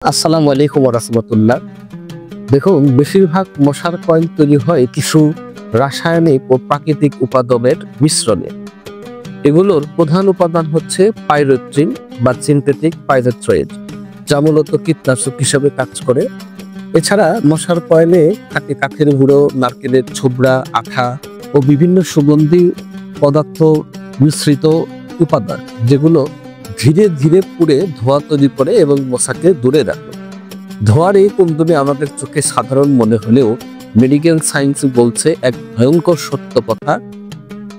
আসসালামু আলাইকুম ওয়া রাহমাতুল্লাহ। দেখুন, বেশিরভাগ মশার কয়েল তৈরি হয় কিছু রাসায়নিক ও প্রাকৃতিক উপাদানের মিশ্রণে। এগুলোর প্রধান উপাদান হচ্ছে পাইরোথ্রিন বা সিনথেটিক পাইরোথ্রেট, যা মূলত কীটনাশক হিসেবে কাজ করে। এছাড়া মশার কয়েলে থাকে কাঠের গুঁড়ো, নারকেলের ছোবড়া, আঠা ও বিভিন্ন সুগন্ধি পদার্থ মিশ্রিত উপাদান, যেগুলো ধীরে ধীরে পুড়ে ধোঁয়া তৈরি করে এবং মশাকে দূরে রাখে। ধোঁয়ার এই কুণ্ডলী আমাদের চোখে সাধারণ মনে হলেও মেডিকেল সায়েন্স বলছে এক ভয়ঙ্কর সত্য কথা।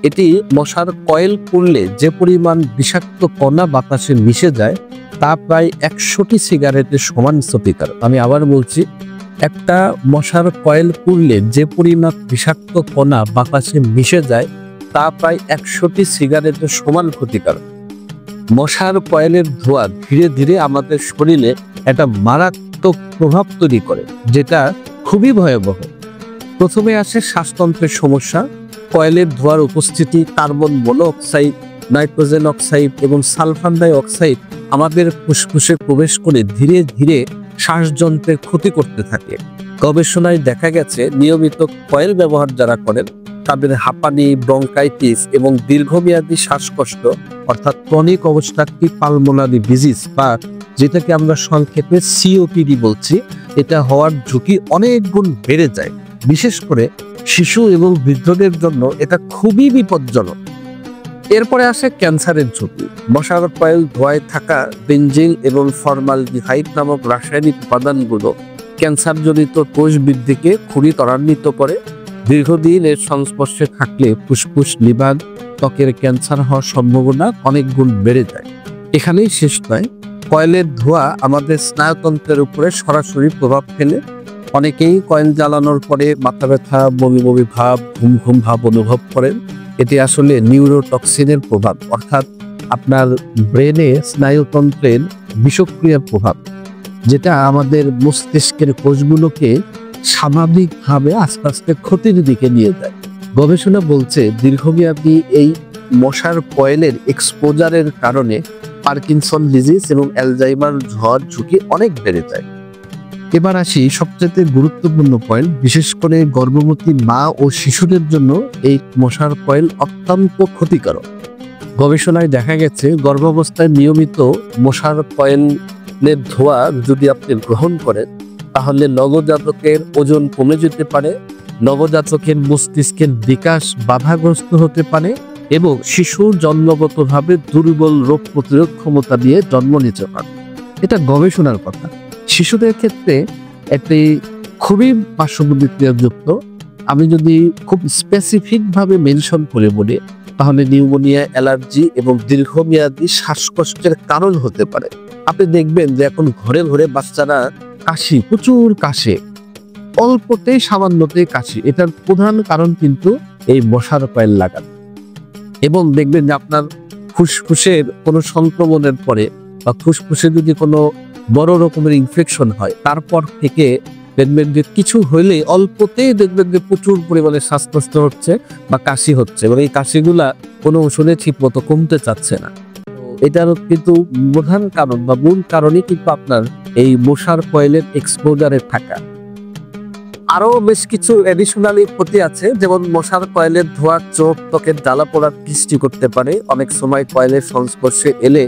এটি মশার কয়েল পুড়লে যে পরিমাণ বিষাক্ত কণা বাতাসে মিশে যায় তা প্রায় 100টি সিগারেটের সমান ক্ষতিকারক। আমি আবার বলছি, একটা মশার কয়েল পুড়লে যে পরিমাণ বিষাক্ত কণা বাতাসে মিশে যায় তা প্রায় 100টি সিগারেটের সমান ক্ষতিকারক। মশার কয়েলের ধোঁয়া ধীরে ধীরে আমাদের শরীরে একটা মারাত্মক প্রভাব তৈরি করে, যেটা খুবই ভয়াবহ। প্রথমে আসে শ্বাসতন্ত্রের সমস্যা। কয়েলের ধোঁয়ার উপস্থিতি কার্বন মনোঅক্সাইড, নাইট্রোজেন অক্সাইড এবং সালফার ডাই অক্সাইড আমাদের ফুসফুসে প্রবেশ করে ধীরে ধীরে শ্বাসযন্ত্রের ক্ষতি করতে থাকে। গবেষণায় দেখা গেছে, নিয়মিত কয়েল ব্যবহার যারা করেন তাদের হাঁপানি, ব্রঙ্কাইটিস এবং দীর্ঘমেয়াদী শ্বাসকষ্ট অর্থাৎ ক্রনিক অবস্ট্রাকটিভ পালমোনারি ডিজিজ বা যেটাকে আমরা সংক্ষেপে সিওপিডি বলছি, এটা হওয়ার ঝুঁকি অনেক গুণ বেড়ে যায়। বিশেষ করে শিশু এবং বৃদ্ধদের জন্য এটা খুবই বিপজ্জনক। এরপরে আসে ক্যান্সারের ঝুঁকি। মশার কয়েল ধোঁয়ায় থাকা বেনজিন এবং ফর্মালডিহাইড নামক রাসায়নিক উপাদানগুলো ক্যান্সারজনিত কোষ বৃদ্ধিকে খুবই ত্বরান্বিত করে। দীর্ঘদিন এর সংস্পর্শে থাকলে ফুসফুস, লিভার, ত্বকের ক্যান্সার হওয়ার সম্ভাবনা অনেক গুণ বেড়ে যায়। এখানেই শেষ নয়, কয়েলের ধোঁয়া আমাদের স্নায়ুতন্ত্রের উপরে সরাসরি প্রভাব ফেলে। অনেকেই কয়েল জ্বালানোর পরে মাথা ব্যথা, বমি বমি ভাব, ঘুম ঘুম ভাব অনুভব করেন। এটি আসলে নিউরোটক্সিনের প্রভাব, অর্থাৎ আপনার ব্রেনে স্নায়ুতন্ত্রের বিষক্রিয়ার প্রভাব, যেটা আমাদের মস্তিষ্কের কোষগুলোকে স্বাভাবিকভাবে আস্তে আস্তে ক্ষতির দিকে নিয়ে যায়। গবেষণা বলছে, দীর্ঘমেয়াদী এই মশার কয়েলের এক্সপোজারের কারণে পার্কিনসন ডিজিজ এবং অ্যালজাইমার হওয়ার ঝুঁকি অনেক বেড়ে যায়। এবার আসি সবচেয়ে গুরুত্বপূর্ণ পয়েন্ট, বিশেষ করে গর্ভবতী মা ও শিশুদের জন্য এই মশার কয়েল অত্যন্ত ক্ষতিকারক। গবেষণায় দেখা গেছে, গর্ভাবস্থায় নিয়মিত মশার কয়েলের ধোঁয়া যদি আপনি গ্রহণ করেন তাহলে নবজাতকের ওজন কমে যেতে পারে, নবজাতকের মস্তিষ্কের বিকাশ বাধাগ্রস্ত হতে পারে এবং শিশু জন্মগতভাবে দুর্বল রোগ প্রতিরোধ ক্ষমতা দিয়ে জন্ম নিতে পারে। এটা গবেষণার কথা। শিশুদের ক্ষেত্রে একটি খুবই পার্শ্বপ্রতিক্রিয়াযুক্ত। আমি যদি খুব স্পেসিফিক ভাবে মেনশন করে বলি তাহলে নিউমোনিয়া, অ্যালার্জি এবং দীর্ঘমেয়াদী শ্বাসকষ্টের কারণ হতে পারে। আপনি দেখবেন যে এখন ঘরে ঘরে বাচ্চারা কাশি, প্রচুর কাশে, অল্পতেই সামান্যতেই কাশি। এটার প্রধান কারণ কিন্তু এই মশার কয়েল লাগানো। এবং দেখবেন যে আপনার ফুসফুসের কোনো সংক্রমণের পরে বা ফুসফুসে যদি কোনো বড় রকমের ইনফেকশন হয়, তারপর থেকে দেখবেন যে কিছু হইলে অল্পতেই দেখবেন যে প্রচুর পরিমাণে শ্বাসকষ্ট হচ্ছে বা কাশি হচ্ছে, এবং এই কাশিগুলা কোনো ওষুধে ঠিক মতো কমতে চাচ্ছে না। এটার কিন্তু প্রধান কারণ বা মূল কারণই কিন্তু আপনার এই মশার কয়েলের এক্সপোজারে থাকা। আরো বেশ কিছু এডিশনালি ক্ষতি আছে, যেমন মশার কয়েলের ধোঁয়া চোখ, ত্বকের জ্বালা পোড়ার সৃষ্টি করতে পারে। অনেক সময় কয়েলের সংস্পর্শে এলে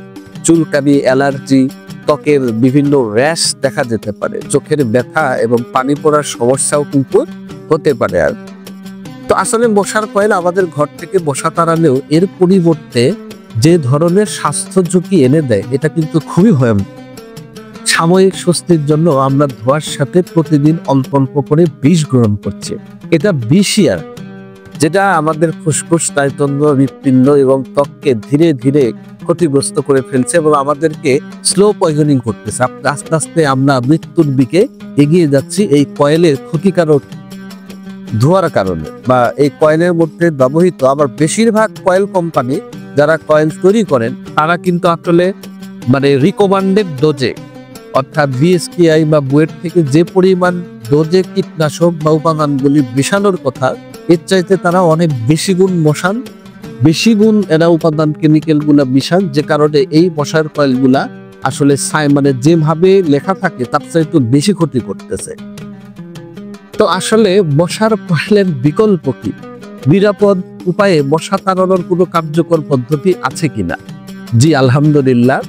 চুলকানি, অ্যালার্জি, ত্বকের বিভিন্ন র্যাশ দেখা যেতে পারে। চোখের ব্যথা এবং পানি পড়ার সমস্যাও কিন্তু হতে পারে। আর তো আসলে মশার কয়েল আমাদের ঘর থেকে মশা তাড়ালেও এর পরিবর্তে যে ধরনের স্বাস্থ্য ঝুঁকি এনে দেয়, এটা কিন্তু খুবই ভয়ানক। সাময়িক স্বস্তির জন্য আমরা ধোঁয়ার সাথে প্রতিদিন অল্প অল্প করে বিষ গ্রহণ করছি। এটা বিষিয়ার, যেটা আমাদের ফুসফুস, স্নায়ুতন্ত্র, হৃৎপিণ্ড এবং ত্বককে ধীরে ধীরে ক্ষতিগ্রস্ত করে ফেলছে এবং আমাদেরকে স্লো পয়জনিং করতেছে। আস্তে আস্তে আমরা মৃত্যুর দিকে এগিয়ে যাচ্ছি এই কয়েলের ক্ষতিকারক ধোঁয়ার কারণে বা এই কয়েলের মধ্যে ব্যবহৃত। আবার বেশিরভাগ কয়েল কোম্পানি যারা কয়েল তৈরি করেন তারা কিন্তু আসলে রিকমান্ডেড ডোজে, অর্থাৎ বিএসকেআই বা বুয়েট থেকে যে পরিমাণ ডোজে কীটনাশক বা উপাদানগুলি মেশানোর কথা, এর চাইতে তারা অনেক বেশি গুণ মশান, বেশি গুণ এরা উপাদান কেমিক্যাল গুলা মিশান, যে কারণে এই মশার কয়েলগুলা আসলে মানে যেভাবে লেখা থাকে তার চেয়ে একটু বেশি ক্ষতি করতেছে। তো আসলে মশার কয়েলের বিকল্প কি? নিরাপদ উপায়ে মশা তাড়ানোর কোনো কার্যকর পদ্ধতি আছে কিনা? জি, আলহামদুলিল্লাহ।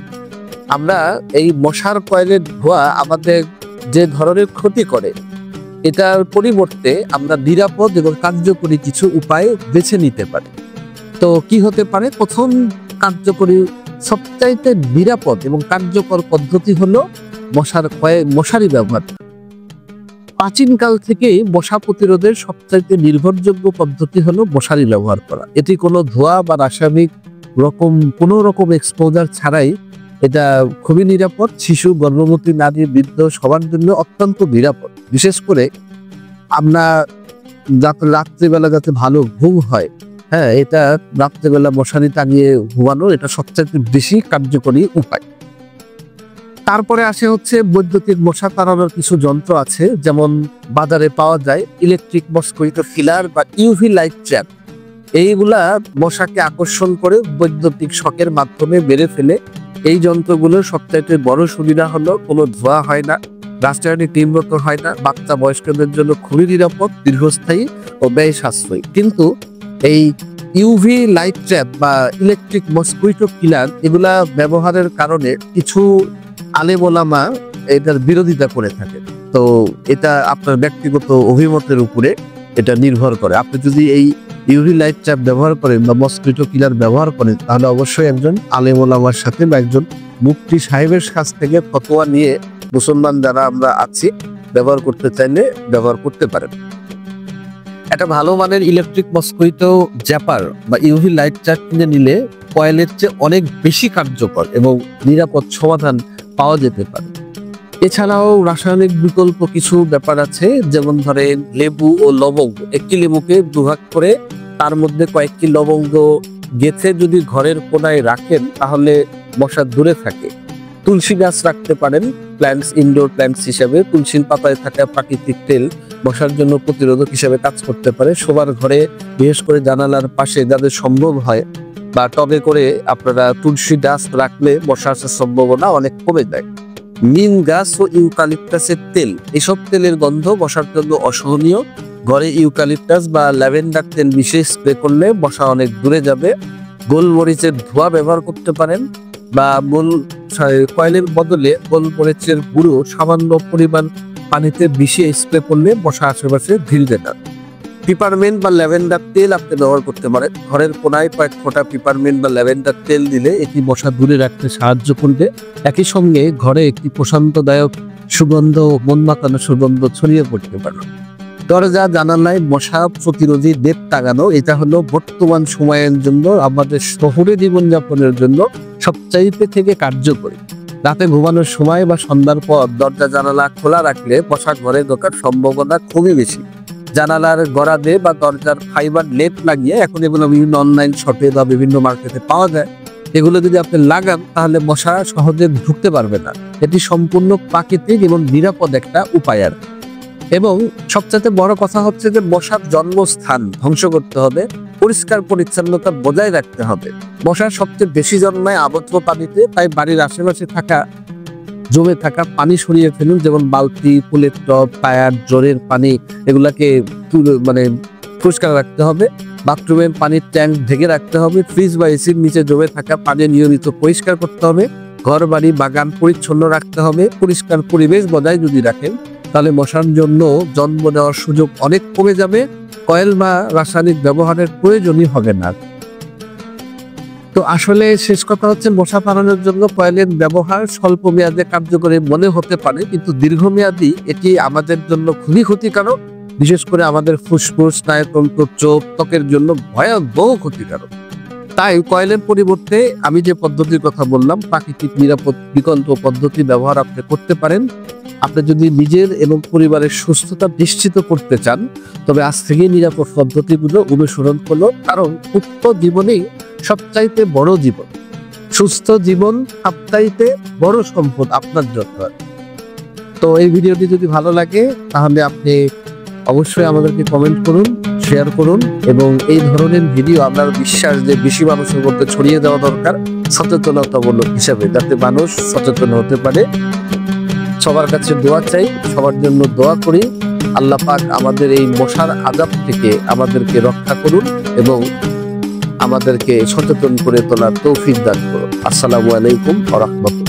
আমরা এই মশার কয়েলের ধোঁয়া আমাদের যে ধরনের ক্ষতি করে, এটার পরিবর্তে আমরা নিরাপদ এবং কার্যকরী কিছু উপায় বেছে নিতে পারি। তো কি হতে পারে? প্রথম কার্যকরী, সবচাইতে নিরাপদ এবং কার্যকর পদ্ধতি হলো মশারি ব্যবহার। প্রাচীনকাল থেকেই মশা প্রতিরোধের সবচাইতে নির্ভরযোগ্য পদ্ধতি হলো মশারি ব্যবহার করা। এটি কোনো ধোঁয়া বা রাসায়নিক কোনো রকম এক্সপোজার ছাড়াই এটা খুবই নিরাপদ। শিশু, গর্ভবতী নারী, বৃদ্ধ সবার জন্য অত্যন্ত নিরাপদ। বিশেষ করে আমরা যাতে রাত্রিবেলা যাতে ভালো ঘুম হয়, হ্যাঁ, এটা রাত্রিবেলা মশারি টাঙিয়ে ঘুমানো, এটা সবচেয়ে বেশি কার্যকরী উপায়। তারপরে আসে হচ্ছে বৈদ্যুতিক মশা তাড়ানোর কিছু যন্ত্র আছে, যেমন বাজারে পাওয়া যায় ইলেকট্রিক মসকুইটো কিলার বা ইউভি লাইট ট্র্যাপ। এইগুলা মশাকে আকর্ষণ করে বৈদ্যুতিক শকের মাধ্যমে মেরে ফেলে। এই যন্ত্রগুলোর সবচাইতে বড় সুবিধা হলো কোনো ধোঁয়া হয় না, রাসায়নিক নির্গত হয় না, বাচ্চা বয়স্কদের জন্য খুবই নিরাপদ, দীর্ঘস্থায়ী ও ব্যয় সাশ্রয়ী। কিন্তু এই ইউভি লাইট ট্র্যাপ বা ইলেকট্রিক মসকুইটো কিলার এগুলা ব্যবহারের কারণে কিছু আলেম ওলামা এটার বিরোধিতা করে থাকে। তো এটা আপনার ব্যক্তিগত অভিমতের উপরে এটা নির্ভর করে। আপনি যদি এই ইউভি লাইট ট্র্যাপ ব্যবহার করেন বা মসকুইটো কিলার ব্যবহার করেন, তাহলে অবশ্যই একজন আলেম ওলামার সাথে বা একজন মুফতি সাহেবের কাছ থেকে ফতোয়া নিয়ে মুসলমান যারা আমরা আছি ব্যবহার করতে চাইলে ব্যবহার করতে পারেন। একটা ভালো মানের ইলেকট্রিক মসকুইটো জ্যাপার বা ইউভি লাইট ট্র্যাপ কিনে নিলে কয়েলের চেয়ে অনেক বেশি কার্যকর এবং নিরাপদ সমাধান পাওয়া যেতে পারে। এছাড়াও রাসায়নিক বিকল্প কিছু ব্যাপার আছে, যেমন ধরেন লেবু ও লবঙ্গ। একটি লেবুকে দুভাগ করে তার মধ্যে কয়েকটি লবঙ্গ গেঁথে যদি ঘরের কোনায় রাখেন তাহলে মশা দূরে থাকে। তুলসী গাছ রাখতে পারেন ইনডোর প্ল্যান্টস হিসেবে। তুলসীর পাতায় থাকা প্রাকৃতিক তেল মশার জন্য প্রতিরোধক হিসেবে কাজ করতে পারে। শোবার ঘরে, বিশেষ করে জানালার পাশে যাদের সম্ভব হয়, বা টবে করে আপনারা তুলসী গাছ রাখলে মশা আসার সম্ভাবনা অনেক কমে যায়। নিম গাছ ও ইউক্যালিপটাসের তেল, এসব তেলের গন্ধ মশার জন্য অসহনীয়। ঘরে ইউক্যালিপটাস বা ল্যাভেন্ডার তেল মিশিয়ে স্প্রে করলে মশা অনেক দূরে যাবে। গোলমরিচের ধোঁয়া ব্যবহার করতে পারেন, বা কয়েলের বদলে গোলমরিচের গুঁড়ো সামান্য পরিমাণ পানিতে মিশিয়ে স্প্রে করলে মশা আশেপাশে ভিড়বে না। পিপারমেন্ট বা ল্যাভেন্ডার তেল আপনি ব্যবহার করতে পারেন। ঘরের কোনায় কয়েক ফোঁটা পিপারমেন্ট বা ল্যাভেন্ডার তেল দিলে এটি মশা দূরে রাখতে সাহায্য করবে। একই সঙ্গে ঘরে একটি প্রশান্তদায়ক সুগন্ধ, মন মাতানো সুগন্ধ ছড়িয়ে পড়তে পারে। দরজা জানালায় মশা প্রতিরোধী নেট টাঙানো, এটা হলো বর্তমান সময়ের জন্য, আমাদের শহুরে জীবনযাপনের জন্য সবচাইতে থেকে কার্যকরী। রাতে ঘুমানোর সময় বা সন্ধ্যার পর দরজা জানালা খোলা রাখলে মশা ঘরে ঢোকার সম্ভাবনা খুবই বেশি। জানালার গড়াদে বা দরজার ফাইবার নেট লাগিয়ে, এখন এগুলো বিভিন্ন অনলাইন শপে বা বিভিন্ন মার্কেটে পাওয়া যায়, এগুলো যদি আপনি লাগান তাহলে মশা সহজে ঢুকতে পারবে না। এটি সম্পূর্ণ প্রাকৃতিক এবং নিরাপদ একটা উপায়। আর এবং সবচেয়ে বড় কথা হচ্ছে যে মশার জন্মস্থান ধ্বংস করতে হবে, পরিষ্কার পরিচ্ছন্নতা বজায় রাখতে হবে। মশার সবচেয়ে বেশি জন্মায় আবদ্ধ পানিতে, তাই বাড়ির আশেপাশে জমে থাকা পানি সরিয়ে ফেলুন, যেমন বালতি, ফুলের টব, টায়ার, জলের পানি, এগুলাকে পরিষ্কার রাখতে হবে। বাথরুমের পানির ট্যাঙ্ক ঢেকে রাখতে হবে। ফ্রিজ বা এসির নিচে জমে থাকা পানি নিয়মিত পরিষ্কার করতে হবে। ঘর, বাড়ি, বাগান পরিচ্ছন্ন রাখতে হবে। পরিষ্কার পরিবেশ বজায় যদি রাখেন তাহলে মশার জন্য জন্ম নেওয়ার সুযোগ অনেক কমে যাবে। কয়েল বা রাসায়নিক ব্যবহারের প্রয়োজনই হবে না। তো আসলে শেষ কথা হচ্ছে, মশা তাড়ানোর জন্য কয়েলের ব্যবহার স্বল্প মেয়াদে কার্যকরী মনে হতে পারে, কিন্তু দীর্ঘমেয়াদী এটি আমাদের জন্য খুবই ক্ষতিকারক। বিশেষ করে আমাদের ফুসফুস, স্নায়ুতন্ত্র, চোখ, ত্বকের জন্য ভয়াবহ ক্ষতিকারক। তাই কয়েলের পরিবর্তে আমি যে পদ্ধতির কথা বললাম, প্রাকৃতিক নিরাপদ বিকল্প পদ্ধতি ব্যবহার আপনি করতে পারেন। আপনি যদি নিজের এবং পরিবারের সুস্থতা নিশ্চিত করতে চান, তবে আজ থেকেই নিরাপদ পদ্ধতিগুলো অনুসরণ করুন, কারণ সুস্থ জীবনেই সবচাইতে বড় জীবন। সুস্থ জীবন সবচাইতে বড় সম্পদ আপনার জন্য। তো এই ভিডিওটি যদি ভালো লাগে তাহলে আপনি অবশ্যই আমাদেরকে কমেন্ট করুন, শেয়ার করুন এবং এই ধরনের ভিডিও আমার বিশ্বাস যে বেশি মানুষের মধ্যে ছড়িয়ে দেওয়া দরকার সচেতনতামূলক হিসাবে, যাতে মানুষ সচেতন হতে পারে। সবার কাছে দোয়া চাই, সবার জন্য দোয়া করি। আল্লাহ পাক আমাদের এই মশার আযাব থেকে আমাদেরকে রক্ষা করুন এবং আমাদেরকে সচেতন করে তোলার তৌফিক দান করুন। আসসালামু আলাইকুম ওয়া রাহমাতুল্লাহ।